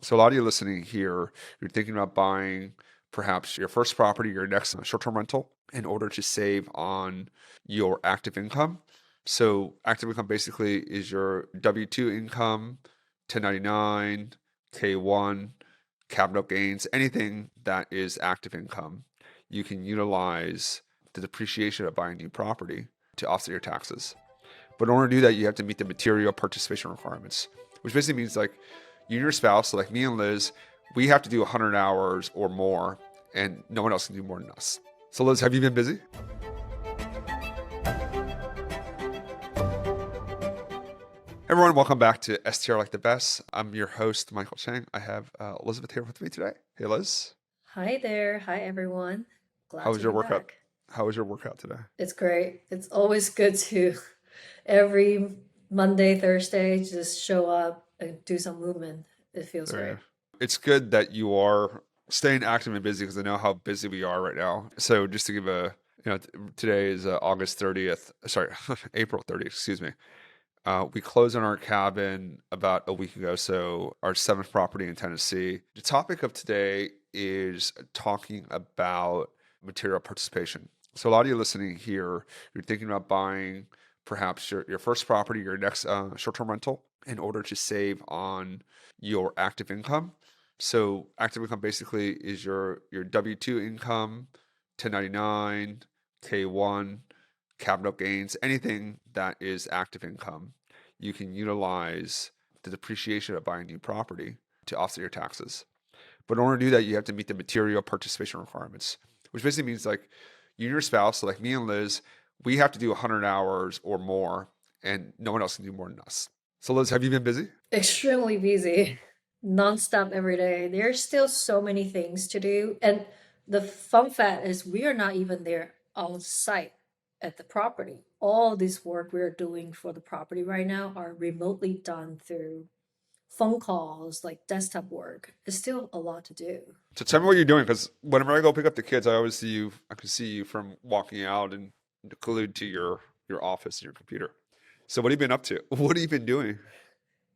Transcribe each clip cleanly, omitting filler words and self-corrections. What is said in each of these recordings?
So a lot of you listening here, you're thinking about buying perhaps your first property, your next short-term rental, in order to save on your active income. So active income basically is your W-2 income, 1099, K1, capital gains, anything that is active income. You can utilize the depreciation of buying new property to offset your taxes. But in order to do that, you have to meet the material participation requirements, which basically means like you and your spouse, so like me and Liz, we have to do 100 hours or more, and no one else can do more than us. So Liz, have you been busy? Everyone, welcome back to STR Like the Best. I'm your host, Michael Chang. I have Elizabeth here with me today. Hey, Liz. Hi there. Hi, everyone. How Glad was to your be workout? back. How was your workout today? It's great. It's always good to every Monday, Thursday, just show up and do some movement. It feels There you great. go. It's good that you are staying active and busy because I know how busy we are right now. So just to give today is August 30th, sorry, April 30th, excuse me. We closed on our cabin about a week ago, so our seventh property in Tennessee. The topic of today is talking about material participation. So a lot of you listening here, you're thinking about buying perhaps your first property, your next short-term rental, in order to save on your active income. So active income basically is your W-2 income, 1099, K1, capital gains, anything that is active income. You can utilize the depreciation of buying new property to offset your taxes. But in order to do that, you have to meet the material participation requirements, which basically means like you and your spouse, so like me and Liz, we have to do 100 hours or more, and no one else can do more than us. So Liz, have you been busy? Extremely busy, nonstop every day. There's still so many things to do. And the fun fact is, we are not even there on site at the property. All this work we're doing for the property right now are remotely done through phone calls, like desktop work. It's still a lot to do. So tell me what you're doing, because whenever I go pick up the kids, I always see you. I can see you from walking out and glued to your office and your computer. So what have you been up to? What have you been doing?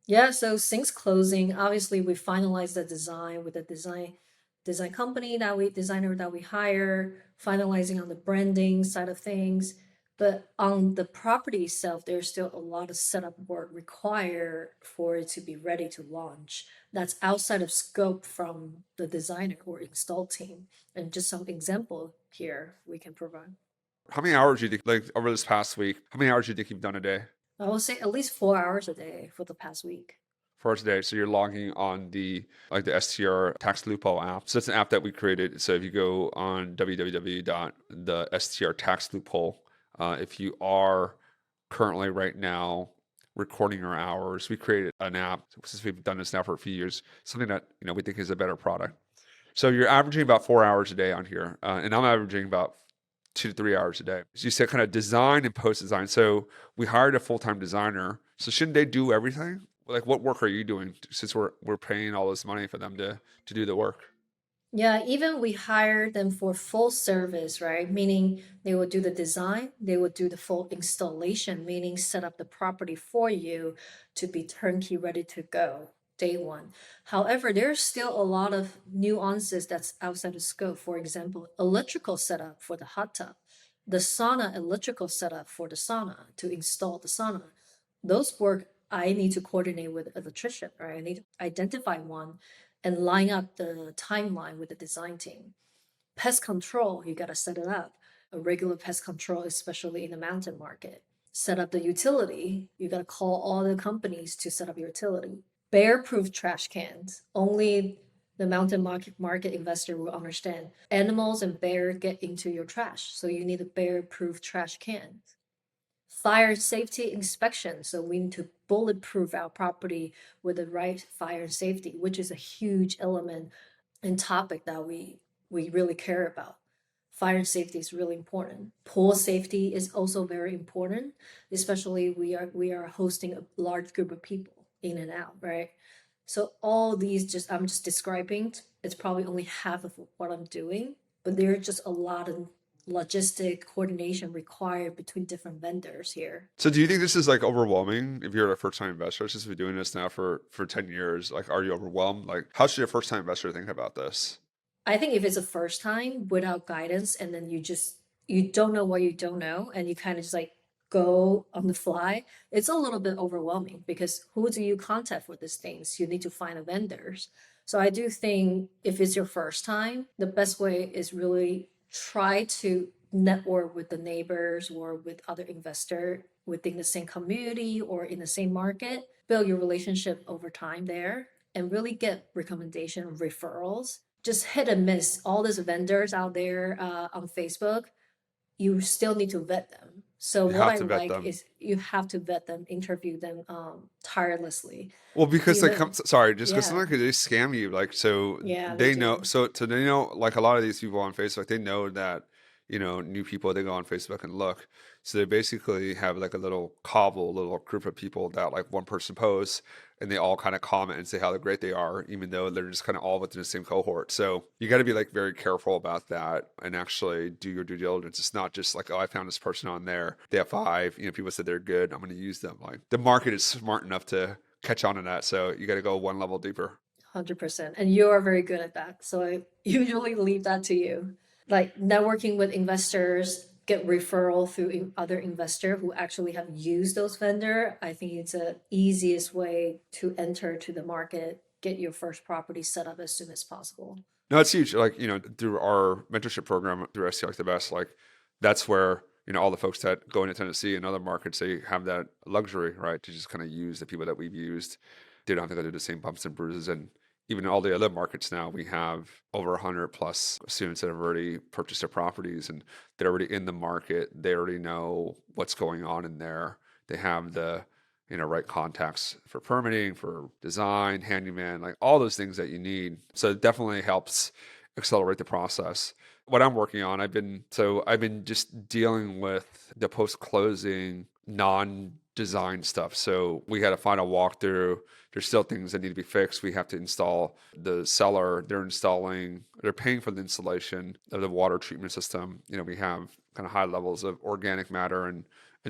Yeah, so since closing, obviously we finalized the design with the design company that we designer that we hire, finalizing on the branding side of things. But on the property itself, there's still a lot of setup work required for it to be ready to launch. That's outside of scope from the designer or install team. And just some example here we can provide. How many hours do you think, like over this past week, how many hours do you think you've done a day? I will say at least 4 hours a day for the past week. For today? So you're logging on the STR tax loophole app. So it's an app that we created. So if you go on www.the tax loophole, if you are currently right now recording your hours, we created an app since we've done this now for a few years, something that we think is a better product. So you're averaging about 4 hours a day on here, and I'm averaging about 2 to 3 hours a day. So you said kind of design and post design. So we hired a full-time designer. So shouldn't they do everything? Like what work are you doing since we're paying all this money for them to do the work? Yeah, even we hire them for full service, right? Meaning they will do the design, they will do the full installation, meaning set up the property for you to be turnkey ready to go day one. However, there's still a lot of nuances that's outside of scope. For example, electrical setup for the hot tub, the sauna electrical setup for the sauna to install the sauna. Those work I need to coordinate with an electrician, right? I need to identify one and line up the timeline with the design team. Pest control, you got to set it up. A regular pest control, especially in the mountain market. Set up the utility. You got to call all the companies to set up your utility. Bear proof trash cans. Only the mountain market investor will understand. Animals and bear get into your trash. So you need a bear proof trash can. Fire safety inspection. So we need to bulletproof our property with the right fire safety, which is a huge element and topic that we really care about. Fire safety is really important. Pool safety is also very important, especially we are hosting a large group of people in and out, right? So all these just I'm just describing. It's probably only half of what I'm doing, but there are just a lot of logistic coordination required between different vendors here. So do you think this is like overwhelming if you're a first time investor? Since we've been doing this now for 10 years, like are you overwhelmed? Like how should a first time investor think about this? I think if it's a first time without guidance and then you don't know what you don't know and you kind of just like go on the fly, it's a little bit overwhelming because who do you contact for these things? You need to find a vendors. So I do think if it's your first time, the best way is really try to network with the neighbors or with other investor within the same community or in the same market, build your relationship over time there and really get recommendation referrals. Just hit and miss all these vendors out there on Facebook. You still need to vet them. So You what have I to vet like them. is you have to vet them, interview them tirelessly. Well, because they come, Even sorry, just because yeah, sometimes they scam you, like, so yeah, they they know, do. so they know, like a lot of these people on Facebook, they know that, new people, they go on Facebook and look. So they basically have like a little cobble, little group of people that like one person posts and they all kind of comment and say how great they are, even though they're just kind of all within the same cohort. So you got to be like very careful about that and actually do your due diligence. It's not just like, oh, I found this person on there. They have five, people said they're good. I'm going to use them. Like the market is smart enough to catch on to that. So you got to go one level deeper. 100%. And you are very good at that. So I usually leave that to you. Like networking with investors, get referral through other investor who actually have used those vendor. I think it's the easiest way to enter to the market, get your first property set up as soon as possible. No, it's huge. Like, through our mentorship program through SC Like the Best, like that's where, all the folks that go into Tennessee and other markets, they have that luxury, right? To just kind of use the people that we've used. They don't have to go through the same bumps and bruises. And even in all the other markets now, we have over 100 plus students that have already purchased their properties and they're already in the market. They already know what's going on in there. They have the right contacts for permitting, for design, handyman, like all those things that you need. So it definitely helps accelerate the process. What I'm working on, I've been just dealing with the post-closing non-design stuff. So we had a final walkthrough. There's still things that need to be fixed. We have to install the seller. They're paying for the installation of the water treatment system. We have kind of high levels of organic matter and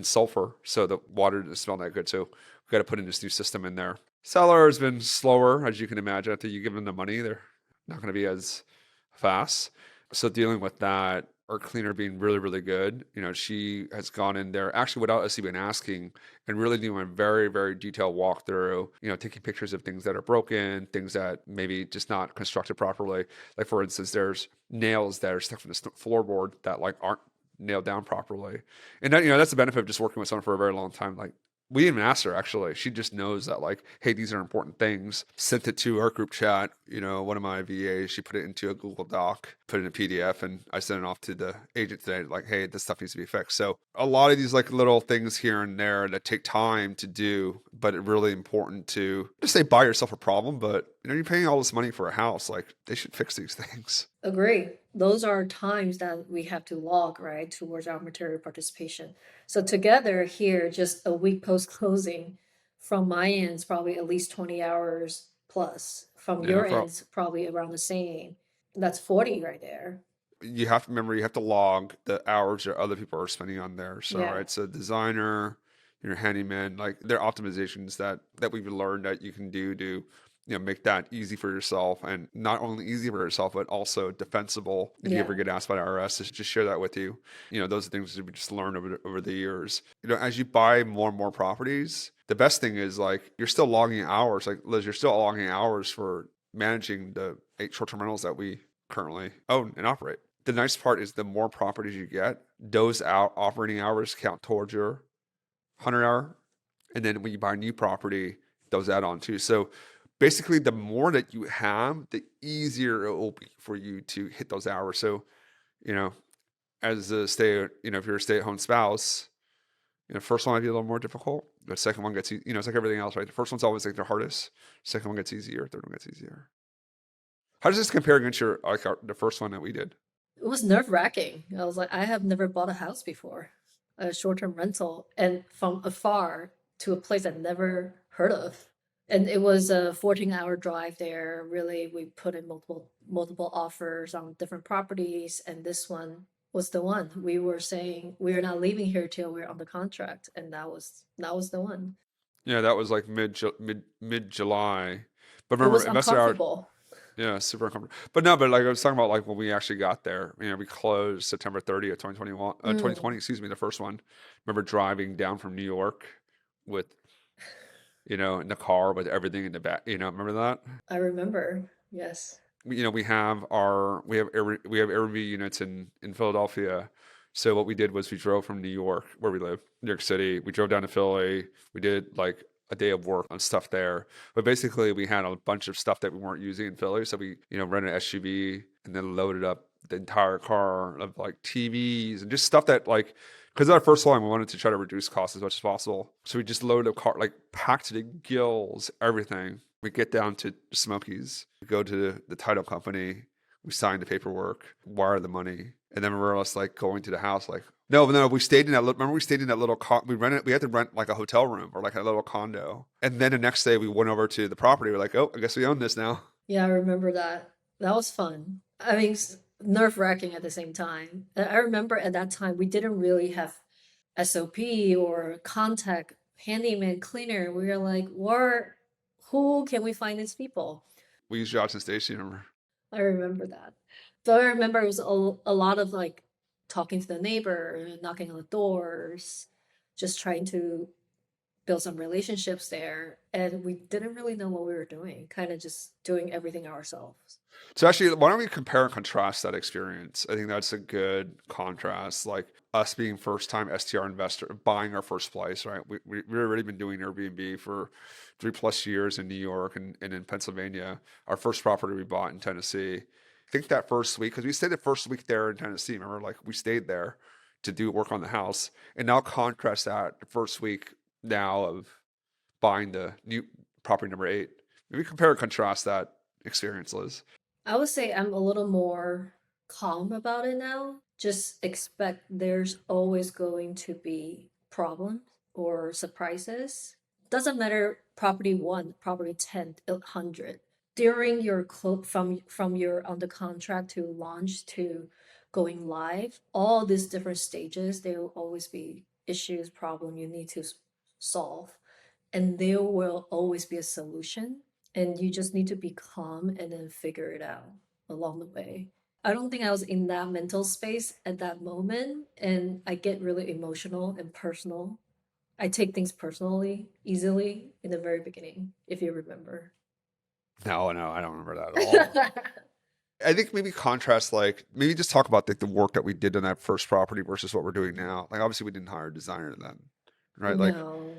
sulfur, so the water doesn't smell that good. So we got to put in this new system in there. Seller has been slower, as you can imagine. After you give them the money, they're not going to be as fast. So dealing with that, our cleaner being really, really good. She has gone in there actually without us even asking and really doing a very, very detailed walkthrough, taking pictures of things that are broken, things that maybe just not constructed properly. Like for instance, there's nails that are stuck in the floorboard that like aren't nailed down properly. And that's the benefit of just working with someone for a very long time. Like we didn't even ask her actually. She just knows that like, hey, these are important things. Sent it to our group chat. One of my VAs, she put it into a Google Doc, put it in a PDF, and I sent it off to the agent today. Like, hey, this stuff needs to be fixed. So a lot of these like little things here and there that take time to do, but it's really important to just say buy yourself a problem. But you're paying all this money for a house. Like they should fix these things. Agree. Those are times that we have to log, right, towards our material participation. So together here, just a week post closing, from my end, it's probably at least 20 hours plus. From Yeah, your for end, it's probably around the same. That's 40 right there. you have to remember you have to log the hours that other people are spending on there. So Yeah. right, so designer, your handyman, like there are optimizations that we've learned that you can do to make that easy for yourself and not only easy for yourself but also defensible if you Yeah. ever get asked by the IRS to just share that with you. Those are things that we just learned over the years. As you buy more and more properties, the best thing is like you're still logging hours. Like Liz, you're still logging hours for managing the 8 short-term rentals that we currently own and operate. The nice part is the more properties you get, those operating hours count towards your 100 hour. And then when you buy a new property, those add on too. So basically, the more that you have, the easier it will be for you to hit those hours. So, you know, as a if you're a stay-at-home spouse, first one might be a little more difficult. The second one gets, it's like everything else, right? The first one's always like the hardest. Second one gets easier. Third one gets easier. How does this compare against the first one that we did? It was nerve-wracking. I was like, I have never bought a house before, a short-term rental, and from afar to a place I'd never heard of. And it was a 14-hour drive there. Really, we put in multiple offers on different properties, and this one was the one. We were saying we're not leaving here till we're on the contract, and that was the one. Yeah, that was like mid July. But It remember, was invested out. uncomfortable. Yeah, super uncomfortable. But no, but like I was talking about, like when we actually got there, we closed September 30th, 2021, 2020, Mm, excuse me, the first one. Remember driving down from New York with, in the car with everything in the back, remember that? I remember. Yes. We have we have Airbnb units in Philadelphia. So what we did was we drove from New York, where we live, New York City. We drove down to Philly. We did like a day of work on stuff there. But basically, we had a bunch of stuff that we weren't using in Philly. So we, rented an SUV and then loaded up the entire car of like TVs and just stuff that like, because our first line, we wanted to try to reduce costs as much as possible. So we just loaded a car, like packed to the gills, everything. We get down to Smokies, we go to the title company, we sign the paperwork, wire the money, and then we're just like going to the house, like, no, no, we stayed in that. Remember, we stayed in that little. We rented. We had to rent like a hotel room or like a little condo. And then the next day, we went over to the property. We're like, oh, I guess we own this now. Yeah, I remember that. That was fun. I mean, nerve-wracking at the same time. And I remember at that time we didn't really have SOP or contact handyman cleaner. We were like, where, who can we find these people? We used Johnson Station. Remember? I remember that. So I remember it was a lot of like talking to the neighbor, knocking on the doors, just trying to build some relationships there. And we didn't really know what we were doing, kind of just doing everything ourselves. So actually, why don't we compare and contrast that experience? I think that's a good contrast. Like us being first time STR investor, buying our first place, right? We've already been doing Airbnb for 3+ years in New York and in Pennsylvania. Our first property we bought in Tennessee. I think that first week, because we stayed the first week there in Tennessee. Remember, like we stayed there to do work on the house. And now contrast that the first week now of buying the new property number 8. Maybe compare and contrast that experience, Liz. I would say I'm a little more calm about it now. Just expect there's always going to be problems or surprises. Doesn't matter property 1, property 10, 100. During your from your under contract to launch to going live, all these different stages, there will always be issues, problem you need to solve, and there will always be a solution, and you just need to be calm and then figure it out along the way. I don't think I was in that mental space at that moment, and I get really emotional and personal. I take things personally easily in the very beginning, if you remember. No, no, I don't remember that at all. I think maybe contrast, like maybe just talk about the work that we did on that first property versus what we're doing now. Like obviously we didn't hire a designer then, right? Like No.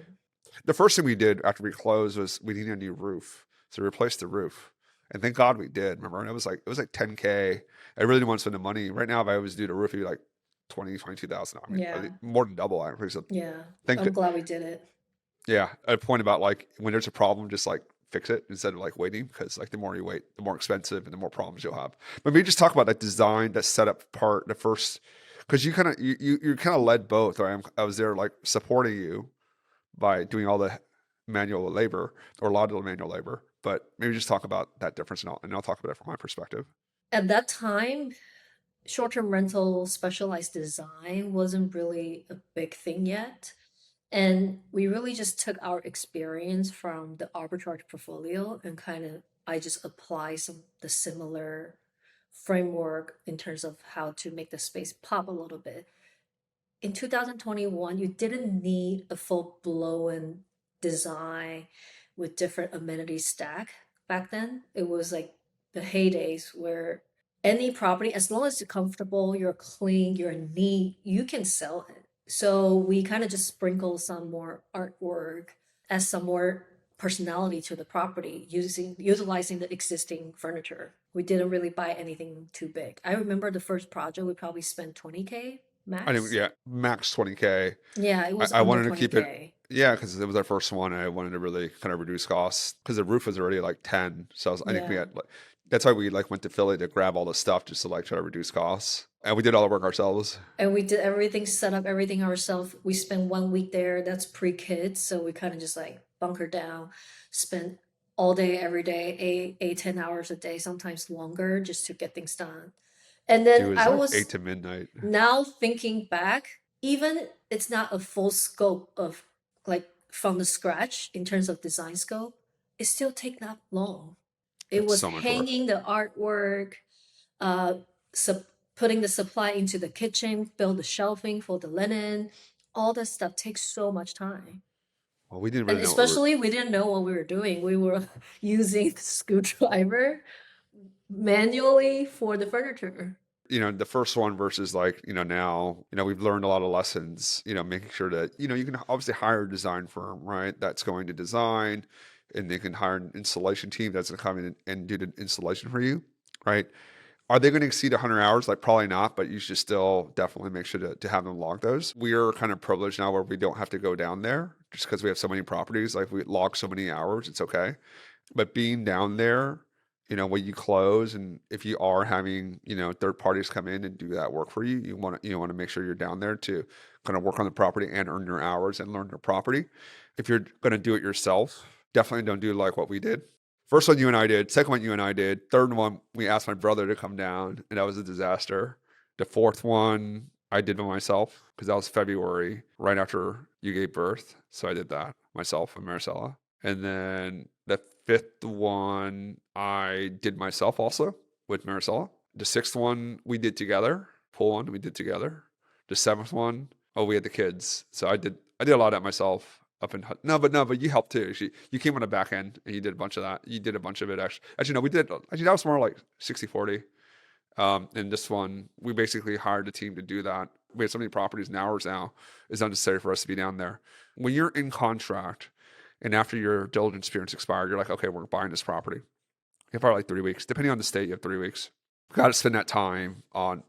the first thing we did after we closed was we needed a new roof. So we replaced the roof. And thank God we did. Remember? And it was like 10K. I really didn't want to spend the money. Right now, if I was due to roof, it'd be like 22,000. I mean, Yeah. more than double that. So Yeah. think I'm that, glad we did it. yeah, a point about like when there's a problem, just like fix it instead of like waiting, because like the more you wait, the more expensive and the more problems you'll have. But maybe just talk about that design, that setup part, the first, because you kind of led both. Right? I was there like supporting you by doing all the manual labor or a lot of the manual labor. But maybe just talk about that difference, and I'll talk about it from my perspective. At that time, short-term rental specialized design wasn't really a big thing yet. And we really just took our experience from the arbitrage portfolio and kind of I just apply some the similar framework in terms of how to make the space pop a little bit. In 2021, you didn't need a full-blown design with different amenity stack back then. It was like the heydays where any property, as long as you're comfortable, you're clean, you're neat, you can sell it. So we kind of just sprinkle some more artwork, add some more personality to the property utilizing the existing furniture. We didn't really buy anything too big. I remember the first project we probably spent 20K I didn't, max. yeah, max 20K. Yeah, it was I under wanted to keep it, 20K. yeah, because it was our first one. And I wanted to really kind of reduce costs because the roof was already like 10. So I think we Yeah. had like, that's why we like went to Philly to grab all the stuff just to like try to reduce costs. And we did all the work ourselves. And we did everything, set up everything ourselves. We spent 1 week there. That's pre-kids. So we kind of just like bunker down, spent all day, every day, 10 hours a day, sometimes longer just to get things done. And She then was I like 8 was to midnight. now thinking back, even it's not a full scope of like from the scratch in terms of design scope, it still take that long. It It's was so much work. hanging the artwork, uh, sup putting the supply into the kitchen, build the shelving for the linen. All that stuff takes so much time. Well, we didn't And really know what we were, especially we didn't know what we were doing. We were using the screwdriver manually for the furniture. the first one versus like, now, we've learned a lot of lessons, making sure that, you can obviously hire a design firm, right? That's going to design, and they can hire an installation team that's going to come in and do the installation for you, right? Are they going to exceed 100 hours? Like, probably not, but you should still definitely make sure to have them log those. We are kind of privileged now where we don't have to go down there just because we have so many properties. Like, we log so many hours, it's okay. But being down there, when you close, and if you are having, third parties come in and do that work for you, you want to make sure you're down there to kind of work on the property and earn your hours and learn your property. If you're going to do it yourself, definitely don't do like what we did. First one you and I did, second one you and I did, third one we asked my brother to come down, and that was a disaster. The fourth one I did by myself because that was February, right after you gave birth. So I did that myself and Maricela. And then the fifth one I did myself also with Maricela. The sixth one we did together. Full one we did together. The seventh one, oh, we had the kids. So I did a lot of that myself up in no, but you helped too. You came on the back end and you did a bunch of that. You did a bunch of it actually. Actually, no, we did. Actually, that was more like 60-40. And this one, we basically hired a team to do that. We have so many properties and hours now. It's unnecessary for us to be down there. When you're in contract and after your diligence period's expired, you're like, okay, we're buying this property. You have probably like 3 weeks. Depending on the state, you have 3 weeks. You've got to spend that time on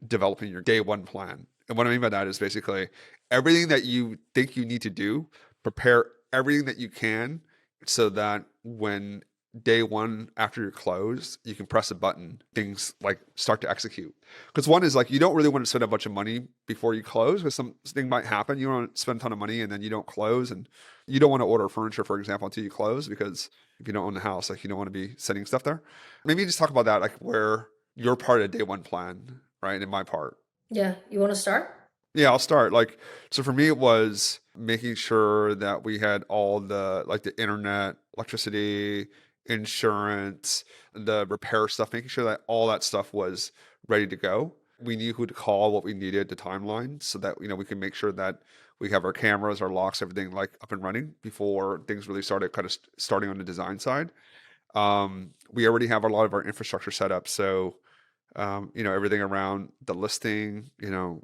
developing your day one plan. And what I mean by that is basically everything that you think you need to do, prepare everything that you can so that when day one after you're closed, you can press a button, things like start to execute. Because one is like you don't really want to spend a bunch of money before you close because something might happen. You don't want to spend a ton of money and then you don't close. And you don't want to order furniture, for example, until you close because if you don't own the house, like you don't want to be sending stuff there. Maybe just talk about that, like where you're part of the day one plan, right? And my part. Yeah, you want to start? Yeah, I'll start. Like, so for me, it was making sure that we had all the like the internet, electricity, insurance, the repair stuff, making sure that all that stuff was ready to go. We knew who to call, what we needed, the timeline, so that we can make sure that we have our cameras, our locks, everything like up and running before things really started kind of starting on the design side. We already have a lot of our infrastructure set up, so everything around the listing,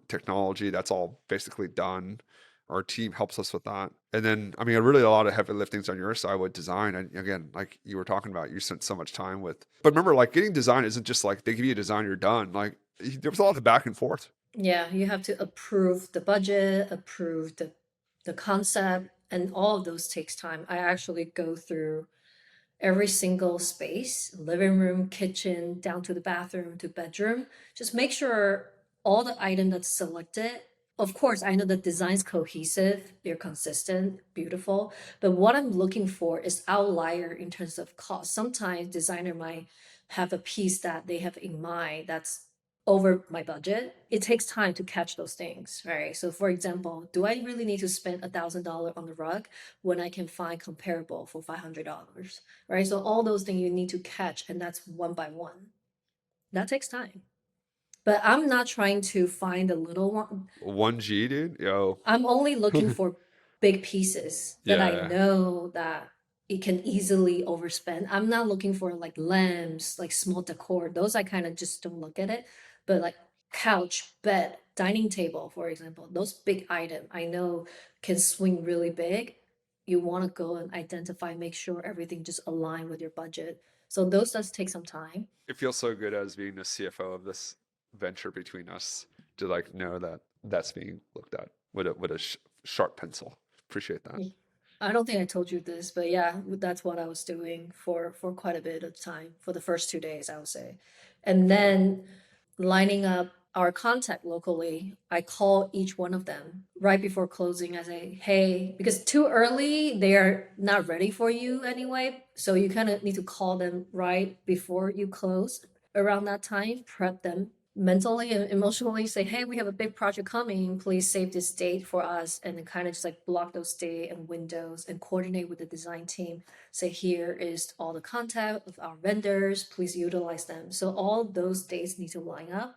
technology, that's all basically done. Our team helps us with that. And then, I mean, really a lot of heavy liftings on your side with design. And again, like you were talking about, you spent so much time with, but remember, like getting design isn't just like they give you a design, you're done. Like there was a lot of back and forth. Yeah, you have to approve the budget, approve the concept, and all of those takes time. I actually go through every single space, living room, kitchen, down to the bathroom to bedroom. Just make sure all the item that's selected. Of course, I know the design's cohesive, they're consistent, beautiful, but what I'm looking for is outlier in terms of cost. Sometimes designer might have a piece that they have in mind that's over my budget. It takes time to catch those things, right? So for example, do I really need to spend $1,000 on the rug when I can find comparable for $500? Right? So all those things you need to catch, and that's one by one. That takes time. But I'm not trying to find the little one. 1G, dude. Yo. I'm only looking for big pieces that I Yeah. know that it can easily overspend. I'm not looking for like lamps, like small decor. Those I kind of just don't look at it. But like couch, bed, dining table, for example, those big items I know can swing really big. You want to go and identify, make sure everything just align with your budget. So those does take some time. It feels so good as being the CFO of this venture between us to like know that that's being looked at with a sharp pencil. Appreciate that. I don't think I told you this, but yeah, that's what I was doing for quite a bit of time for the first 2 days, I would say. And then lining up our contact locally, I call each one of them right before closing. I say, hey, because too early, they are not ready for you anyway. So you kind of need to call them right before you close around that time, prep them. mentally and emotionally say, hey, we have a big project coming, please save this date for us, and then kind of just like block those day and windows and coordinate with the design team. Say, here is all the contact of our vendors, please utilize them. So all those dates need to line up.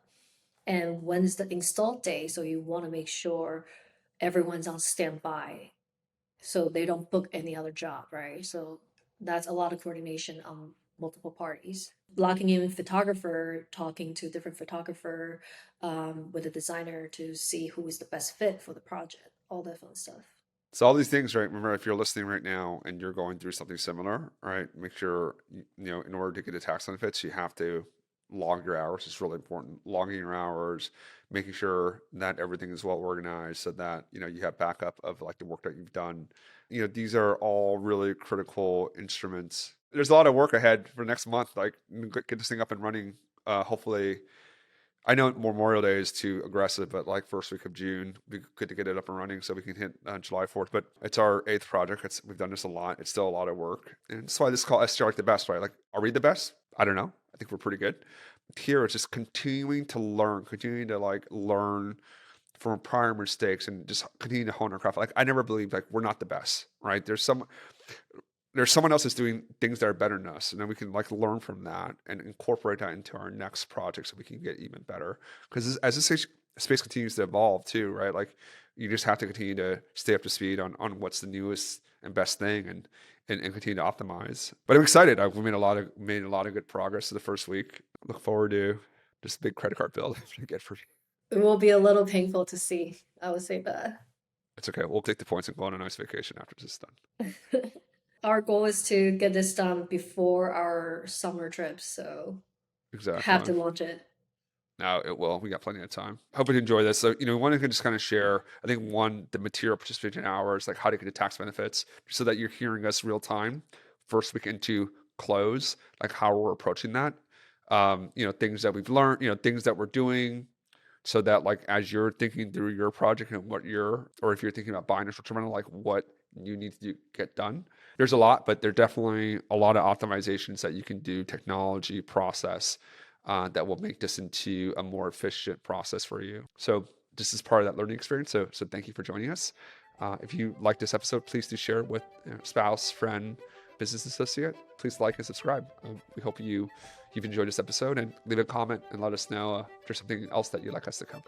And when is the install day? So you want to make sure everyone's on standby so they don't book any other job, right? So that's a lot of coordination on multiple parties. Blocking in photographer, talking to different photographer with a designer to see who is the best fit for the project, all that fun stuff. So all these things, right? Remember, if you're listening right now and you're going through something similar, right? Make sure, in order to get the tax benefits, you have to log your hours. It's really important. Logging your hours, making sure that everything is well organized so that, you have backup of like the work that you've done. These are all really critical instruments. There's a lot of work ahead for next month, like get this thing up and running. Hopefully, I know Memorial Day is too aggressive, but like first week of June, we good to get it up and running so we can hit July 4th. But it's our eighth project. We've done this a lot. It's still a lot of work. And that's why this is called STR like the best, right? Like, are we the best? I don't know. I think we're pretty good. Here, it's just continuing to learn from prior mistakes and just continue to hone our craft. Like, I never believed like we're not the best, right? There's someone else that's doing things that are better than us, and then we can like learn from that and incorporate that into our next project so we can get even better. Because as this space continues to evolve too, right? Like, you just have to continue to stay up to speed on what's the newest and best thing, and continue to optimize. But I'm excited. We made a lot of good progress in the first week. Look forward to just a big credit card bill to get for. It will be a little painful to see, I would say that. It's okay. We'll take the points and go on a nice vacation after this is done. Our goal is to get this done before our summer trip, so have Exactly. to launch it. No, it will. We got plenty of time. Hope you enjoy this. So, we want to just kind of share, I think, one, the material participation hours, like how to get the tax benefits, so that you're hearing us real time, first week into close, like how we're approaching that. Things that we've learned, things that we're doing, so that like as you're thinking through your project and or if you're thinking about buying a short-term rental, like what you need to get done. There's a lot, but there are definitely a lot of optimizations that you can do, technology, process, that will make this into a more efficient process for you. So this is part of that learning experience. So thank you for joining us. If you like this episode, please do share it with spouse, friend, business associate. Please like and subscribe. We hope you've enjoyed this episode, and leave a comment and let us know if there's something else that you'd like us to cover.